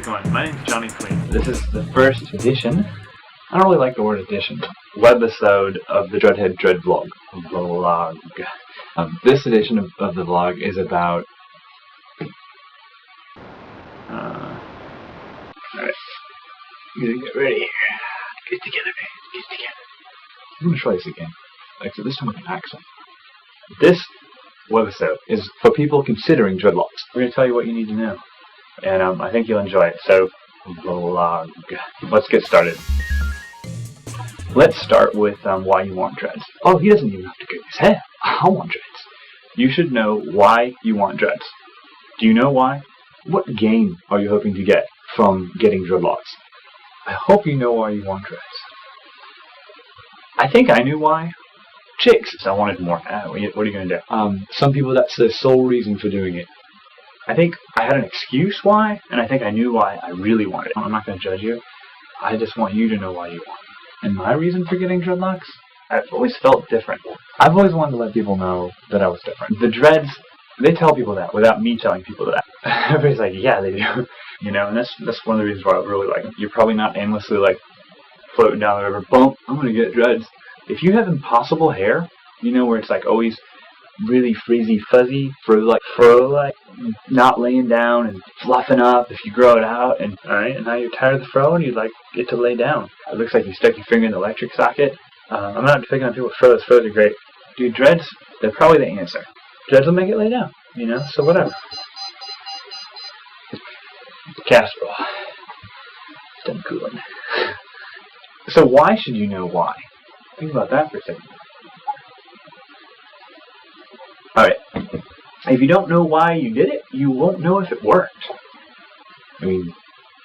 it going? My name's Johnny Queen. This is the first edition. I don't really like the word edition. Webisode of the Dreadhead Dread vlog. This edition of the vlog is about. Alright. You gotta get ready here. Get together, man. Get together. I'm gonna try this again. Except this time with an accent. This webisode is for people considering dreadlocks. We're gonna tell you what you need to know. And I think you'll enjoy it. So, vlog. Let's get started. Let's start with why you want dreads. Oh, he doesn't even have to get his hair. I want dreads. You should know why you want dreads. Do you know why? What gain are you hoping to get from getting dreadlocks? I hope you know why you want dreads. I think I knew why. Chicks. I wanted more. What are you going to do? Some people, that's their sole reason for doing it. I think I had an excuse why, and I think I knew why I really wanted it. I'm not going to judge you. I just want you to know why you want it. And my reason for getting dreadlocks? I've always felt different. I've always wanted to let people know that I was different. The dreads, they tell people that without me telling people that. Everybody's like, yeah, they do. You know, and that's one of the reasons why I really like them. You're probably not aimlessly like floating down the river, boom, I'm going to get dreads. If you have impossible hair, you know, where it's like always really frizzy, fuzzy, fro, not laying down and fluffing up if you grow it out, and alright, and now you're tired of the fro and you like get to lay down. It looks like you stuck your finger in the electric socket. I'm not picking on people with froze. Froze are great. Dude, dreads, they're probably the answer. Dreads will make it lay down, you know, so whatever. Casserole. Done cooling. So why should you know why? Think about that for a second. Alright, if you don't know why you did it, you won't know if it worked. I mean,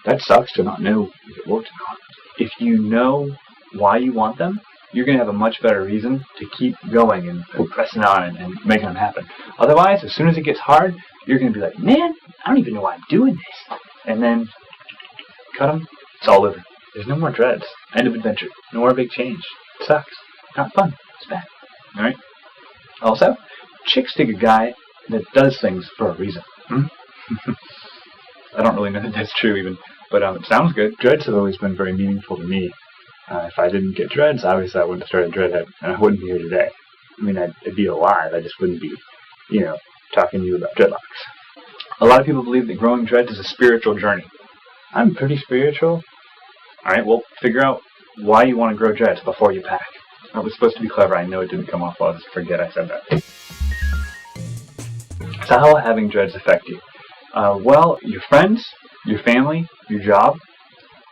that sucks to not know if it worked or not. If you know why you want them, you're going to have a much better reason to keep going and pressing on and making them happen. Otherwise, as soon as it gets hard, you're going to be like, man, I don't even know why I'm doing this. And then, cut them, it's all over. There's no more dreads. End of adventure. No more big change. It sucks. Not fun. It's bad. Alright? Also, chicks dig a guy that does things for a reason. I don't really know that that's true even, but it sounds good. Dreads have always been very meaningful to me. If I didn't get dreads, obviously I wouldn't have started Dreadhead, and I wouldn't be here today. I mean, I'd be alive, I just wouldn't be, you know, talking to you about dreadlocks. A lot of people believe that growing dreads is a spiritual journey. I'm pretty spiritual. Alright, well, figure out why you want to grow dreads before you pack. I was supposed to be clever. I know it didn't come off well. I'll just forget I said that. So how will having dreads affect you? Well, your friends, your family, your job,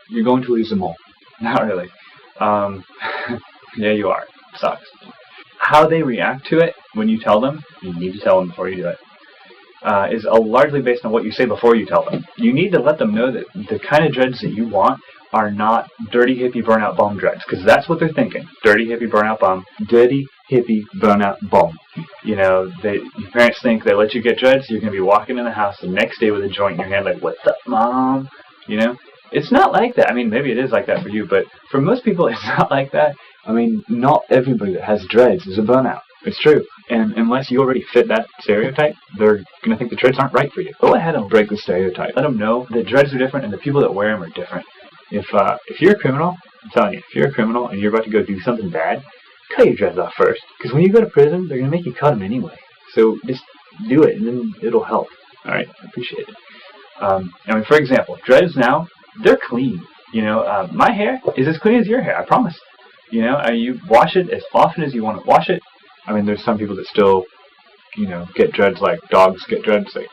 you're going to lose them all. Not really. Yeah, you are. It sucks. How they react to it when you tell them, you need to tell them before you do it, is largely based on what you say before you tell them. You need to let them know that the kind of dreads that you want are not dirty hippie burnout bum dreads, because that's what they're thinking. Dirty hippie burnout bum. Dirty hippie burnout bum. You know, your parents think they let you get dreads, you're going to be walking in the house the next day with a joint in your hand like, what's up, mom? You know? It's not like that. I mean, maybe it is like that for you, but for most people it's not like that. I mean, not everybody that has dreads is a burnout. It's true. And unless you already fit that stereotype, they're going to think the dreads aren't right for you. Go ahead and break the stereotype. Let them know that dreads are different and the people that wear them are different. If you're a criminal, I'm telling you, if you're a criminal and you're about to go do something bad, cut your dreads off first. Because when you go to prison, they're going to make you cut them anyway. So just do it, and then it'll help. Alright? I appreciate it. I mean, for example, dreads now, they're clean. You know, my hair is as clean as your hair, I promise. You know, you wash it as often as you want to wash it. I mean, there's some people that still, you know, get dreads like dogs get dreads. They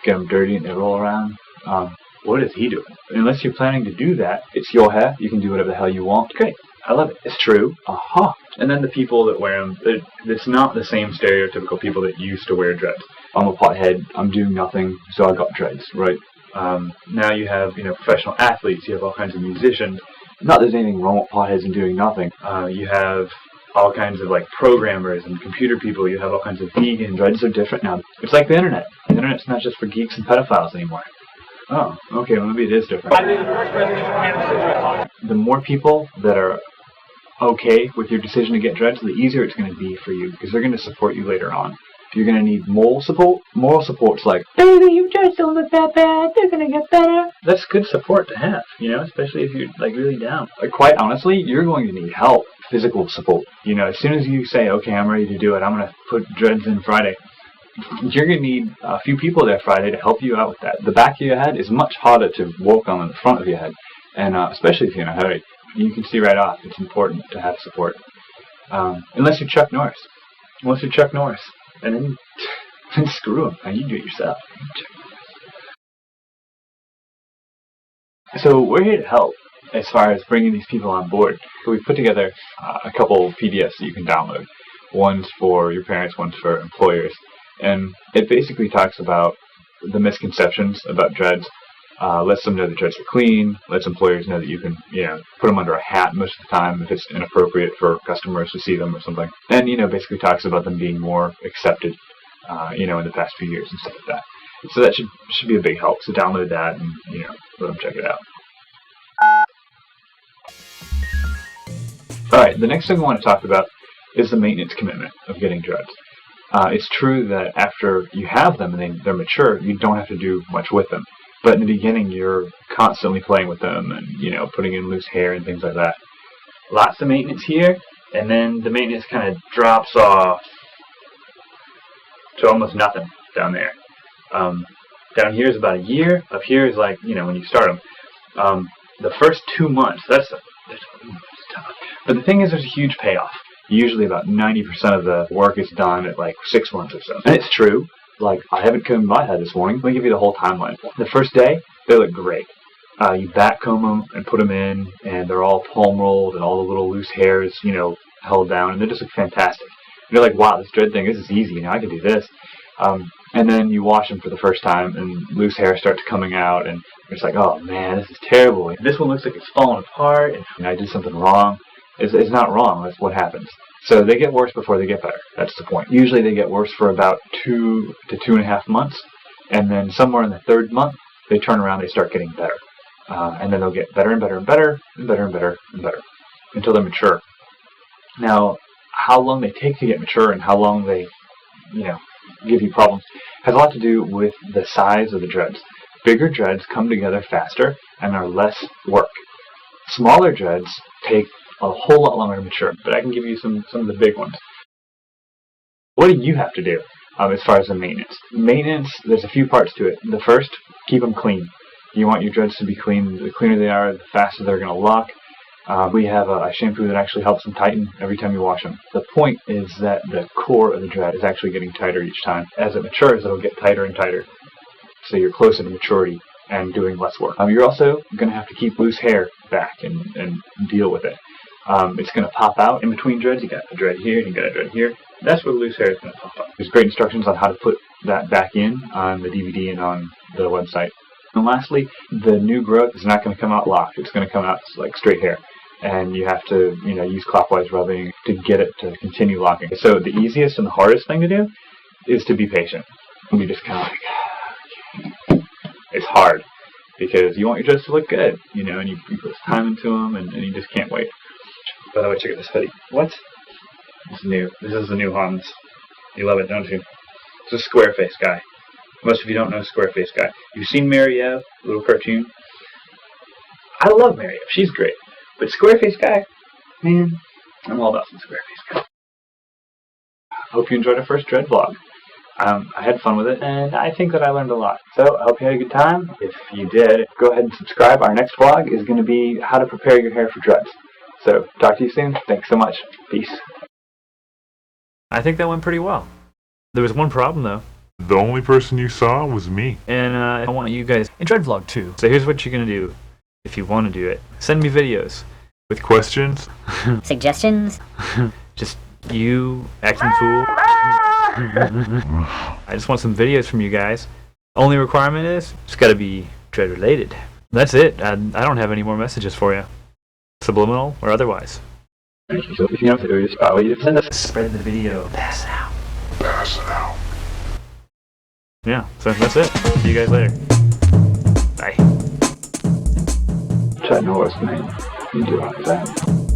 get them dirty and they roll around. What is he doing? Unless you're planning to do that, it's your hair. You can do whatever the hell you want. Great. I love it. It's true. Aha. And then the people that wear them, it's not the same stereotypical people that used to wear dreads. I'm a pothead. I'm doing nothing, so I got dreads, right? Now you have, you know, professional athletes. You have all kinds of musicians. Not that there's anything wrong with potheads and doing nothing. You have all kinds of, like, programmers and computer people. You have all kinds of vegan. Dreads are different now. It's like the internet. The internet's not just for geeks and pedophiles anymore. Oh, okay, well maybe it is different. The more people that are okay with your decision to get dreads, the easier it's going to be for you, because they're going to support you later on. You're going to need moral support. Moral support's like, baby, you just don't look that bad. They're going to get better. That's good support to have, you know, especially if you're like really down. Like, quite honestly, you're going to need help, physical support. You know, as soon as you say, okay, I'm ready to do it, I'm going to put dreads in Friday, you're going to need a few people there Friday to help you out with that. The back of your head is much harder to work on than the front of your head, and especially if you're in a hurry. You can see right off it's important to have support. Unless you're Chuck Norris. Unless you're Chuck Norris. And then screw him. You do it yourself. So we're here to help as far as bringing these people on board. So we've put together a couple PDFs that you can download. One's for your parents, one's for employers. And it basically talks about the misconceptions about dreads. Lets them know that dreads are clean. Lets employers know that you can, you know, put them under a hat most of the time if it's inappropriate for customers to see them or something. And, you know, basically talks about them being more accepted, you know, in the past few years and stuff like that. So that should be a big help. So download that and, you know, let them check it out. All right, the next thing I want to talk about is the maintenance commitment of getting dreads. It's true that after you have them and they're mature, you don't have to do much with them. But in the beginning, you're constantly playing with them and, you know, putting in loose hair and things like that. Lots of maintenance here, and then the maintenance kind of drops off to almost nothing down there. Down here is about a year. Up here is like, you know, when you start them. The first 2 months, that's tough. But the thing is, there's a huge payoff. Usually about 90% of the work is done at like 6 months or so. And it's true. Like, I haven't combed my head this morning. Let me give you the whole timeline. The first day, they look great. You back comb them and put them in, and they're all palm rolled, and all the little loose hairs, you know, held down, and they just look fantastic. And you're like, wow, this dread thing, this is easy. You know, I can do this. And then you wash them for the first time, and loose hair starts coming out, and it's like, oh man, this is terrible. This one looks like it's falling apart, and I did something wrong. It's not wrong. That's what happens. So they get worse before they get better. That's the point. Usually they get worse for about 2 to 2.5 months, and then somewhere in the 3rd month, they turn around, they start getting better. And then they'll get better and better and better, and better and better and better, until they're mature. Now, how long they take to get mature and how long they, you know, give you problems has a lot to do with the size of the dreads. Bigger dreads come together faster and are less work. Smaller dreads take a whole lot longer to mature, but I can give you some of the big ones. What do you have to do as far as the maintenance? Maintenance, there's a few parts to it. The first, keep them clean. You want your dreads to be clean. The cleaner they are, the faster they're going to lock. We have a shampoo that actually helps them tighten every time you wash them. The point is that the core of the dread is actually getting tighter each time. As it matures, it'll get tighter and tighter. So you're closer to maturity and doing less work. You're also going to have to keep loose hair back and deal with it. It's going to pop out in between dreads. You got a dread here and you got a dread here. That's where the loose hair is going to pop up. There's great instructions on how to put that back in on the DVD and on the website. And lastly, the new growth is not going to come out locked. It's going to come out like straight hair. And you have to, you know, use clockwise rubbing to get it to continue locking. So the easiest and the hardest thing to do is to be patient. And you just kind of like, it's hard because you want your dreads to look good, you know, and you put time into them and you just can't wait. By the way, check out this hoodie. What? It's new. This is the new Hans. You love it, don't you? It's a Squareface guy. Most of you don't know Squareface guy. You've seen Mary-Ev, the little cartoon? I love Mary-Ev. She's great. But Squareface guy, man, I'm all about some Squareface guy. Hope you enjoyed our first Dread vlog. I had fun with it, and I think that I learned a lot. So, I hope you had a good time. If you did, go ahead and subscribe. Our next vlog is going to be how to prepare your hair for dreads. So, talk to you soon. Thanks so much. Peace. I think that went pretty well. There was one problem, though. The only person you saw was me. And I want you guys in Dread vlog too. So here's what you're going to do if you want to do it. Send me videos with Questions? Suggestions? just you acting fool. I just want some videos from you guys. Only requirement is it's got to be Dread related. That's it. I don't have any more messages for you. Subliminal or otherwise. So if you have to do it, just probably send us. Spread the video. Pass it out. Pass it out. Yeah, so that's it. See you guys later. Bye. Chuck Norris, man. You do all that.